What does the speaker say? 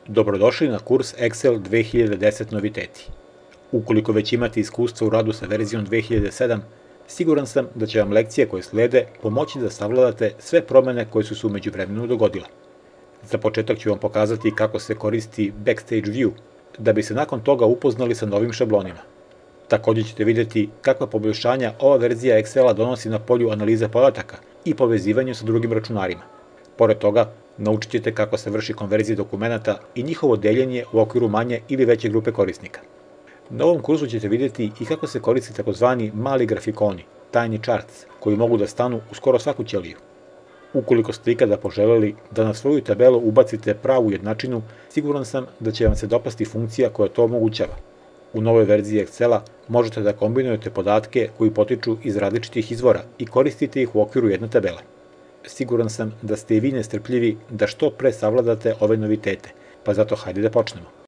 Dobrodošli na kurs Excel 2010 noviteti. Ukoliko već imate iskustva u radu sa verzijom 2007, siguran sam da će vam lekcije koje slede pomoći da savladate sve promene koje su se umeđu vremenu dogodile. Za početak ću vam pokazati kako se koristi Backstage View, da bi se nakon toga upoznali sa novim šablonima. Takođe ćete videti kakva poboljšanja ova verzija Excela donosi na polju analize podataka i povezivanju sa drugim računarima. Pored toga, naučit ćete kako se vrši konverzija dokumenata i njihovo deljenje u okviru manje ili veće grupe korisnika. Na ovom kursu ćete videti i kako se koriste takozvani mali grafikoni, tiny charts, koji mogu da stanu u skoro svaku ćeliju. Ukoliko ste ikada poželeli da na svoju tabelu ubacite pravu jednačinu, siguran sam da će vam se dopasti funkcija koja to omogućava. U novoj verziji Excela možete da kombinujete podatke koji potiču iz različitih izvora i koristite ih u okviru jedne tabele. Siguran sam da ste i vi nestrpljivi da što pre savladate ove novitete, pa zato hajde da počnemo.